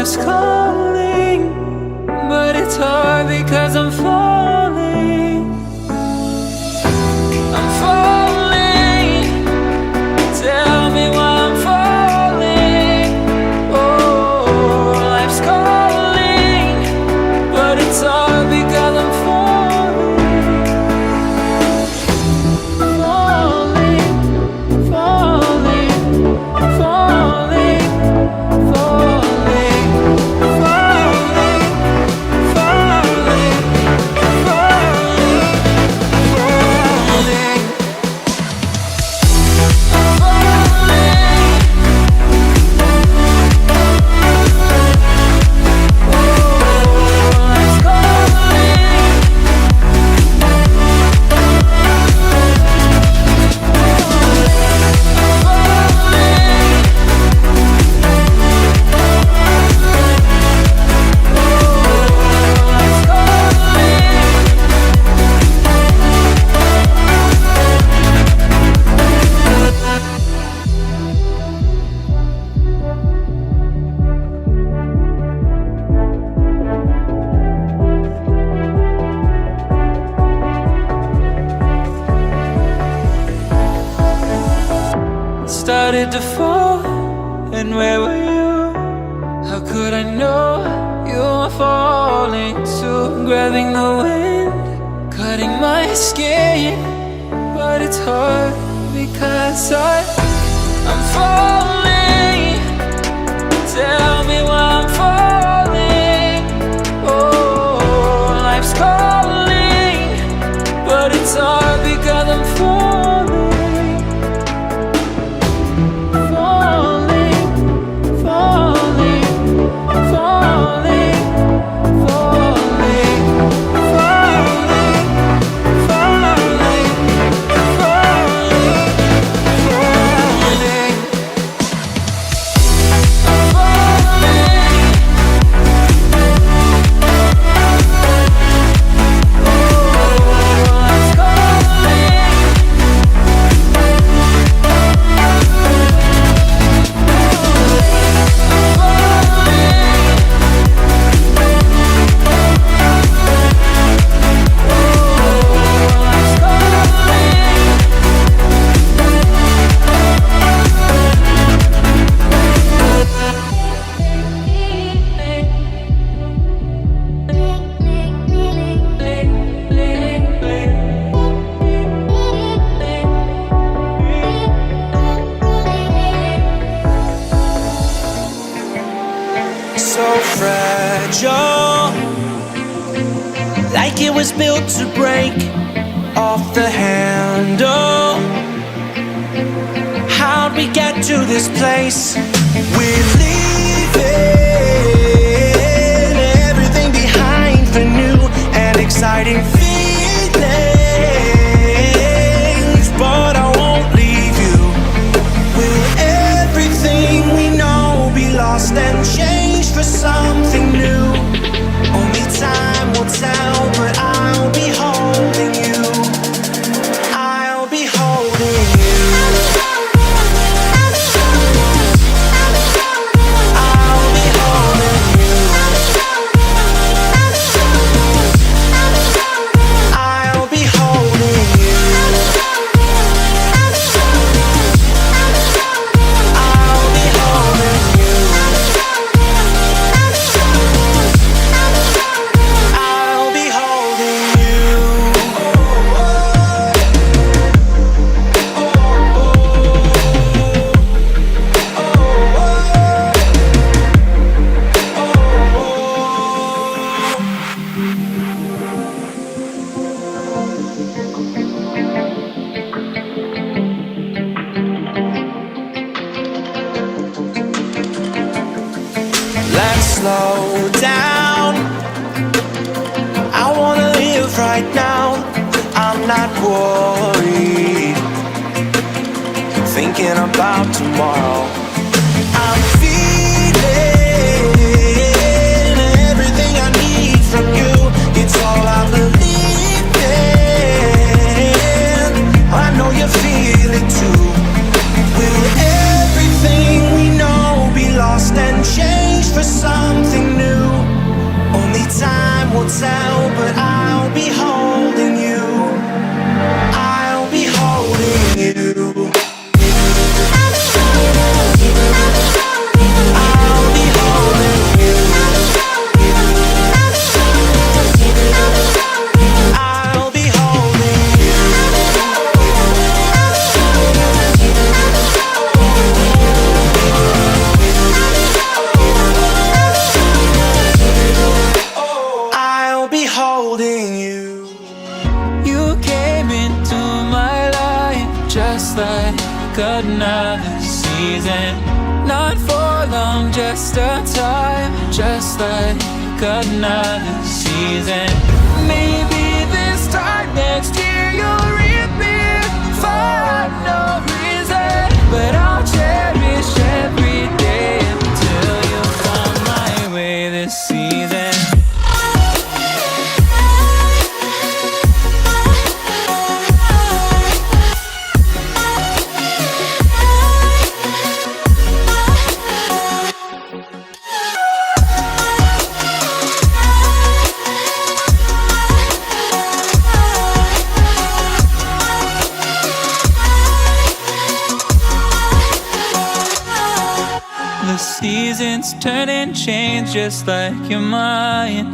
life's calling, but it's hard because I'm falling. I'm falling. Tell me why I'm falling. Oh, life's calling, but it's hard because I'm falling. Falling, falling, falling, falling, falling, falling, falling, started to fall, and where were you? How could I know you were falling too? Grabbing the wind, cutting my skin, but it's hard because I'm falling. Tell me why I'm falling. Oh, life's calling, but it's hard because I'm falling. So fragile, like it was built to break off the handle. How'd we get to this place? We're leaving everything behind for new and exciting feelings, but I won't leave you. Will everything we know be lost and changed for something new? Only time will tell, but I'll be holding you. I'll be holding you. I'll be holding you. I'll be holding you. I'll be holding you. I'll be holding you. Let's slow down. I wanna live right now. I'm not worried, thinking about tomorrow. I'm feeling everything I need from you. It's all I believe in. I know you feel it too. Will everything we know be lost and changed for something new. Only time will tell, but I'll be holding you. I'll be holding you. I'll be holding you. I'll be holding you. I'll be holding you. You came into my life just like another season. Not for long, just a time, just like another season. Maybe this time next year you'll reappear for no reason, but I'll cherish every day until you come my way this season. The seasons turn and change just like your mind.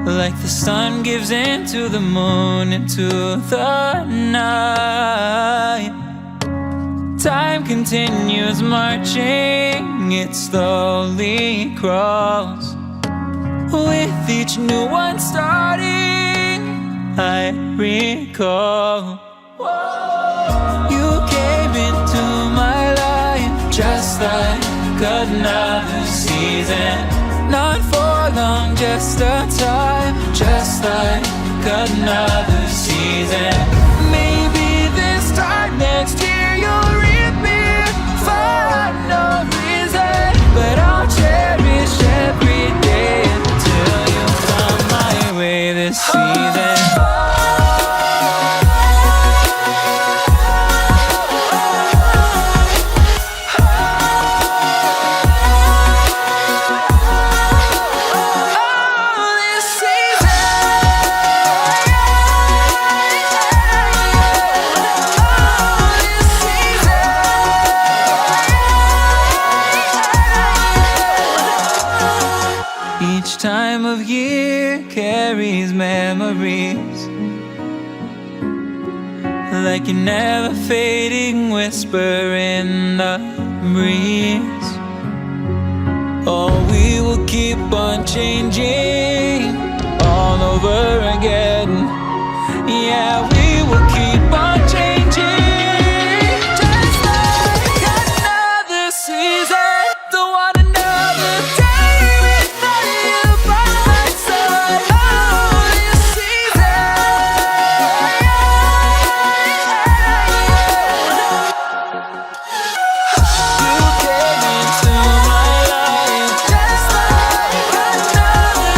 Like the sun gives into the moon, into the night. Time continues marching, it slowly crawls. With each new one starting, I recall. You came into my life just like another season. Not for long, just a time, just like another season. Maybe this time next year you'll reappear for no reason, but I'll cherish every day until you come my way this season. Each time of year carries memories, like a never fading whisper in the breeze. Oh, we will keep on changing all over again. Yeah, we will keep on changing, just like another season. Don't want another day without you by my side. Oh, this season. You came into my life just like another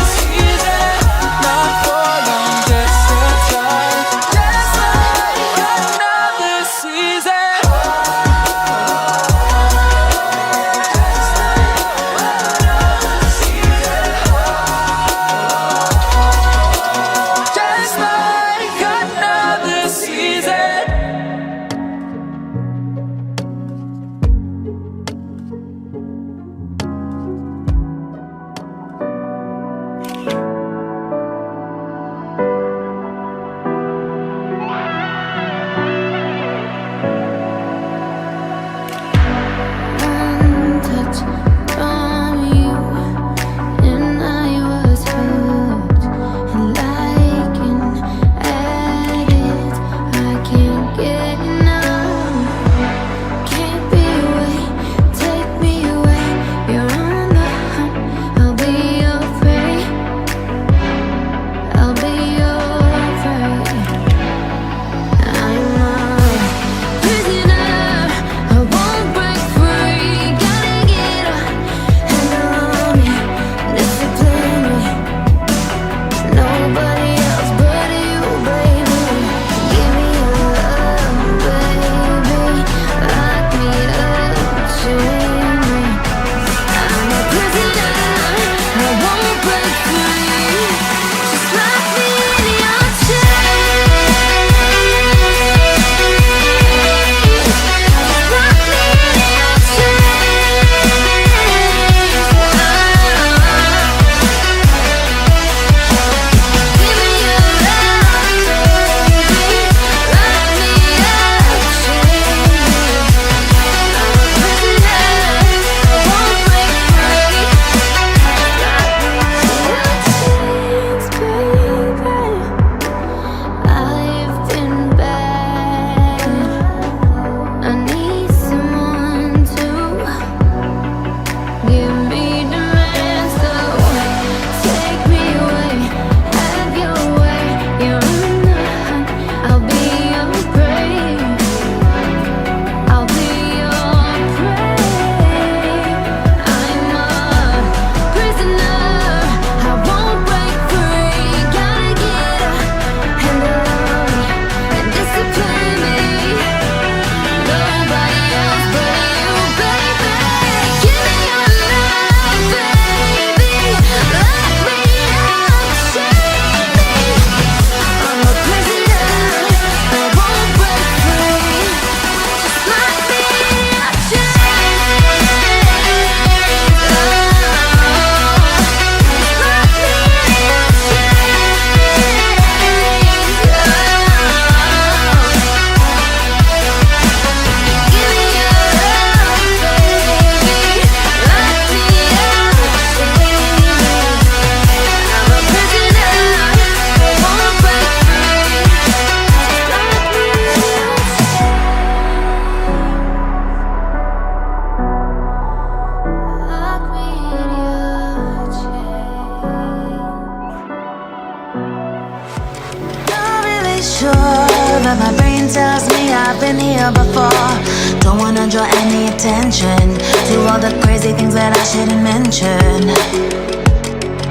but my brain tells me I've been here before. Don't wanna draw any attention to all the crazy things that I shouldn't mention.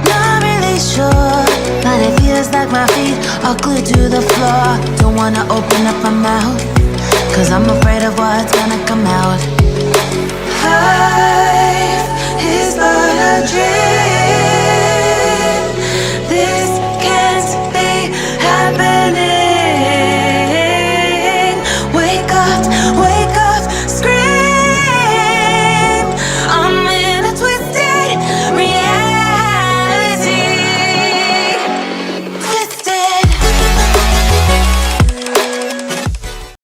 Not really sure, but it feels like my feet are glued to the floor. Don't wanna open up my mouth, cause I'm afraid of what's gonna come out.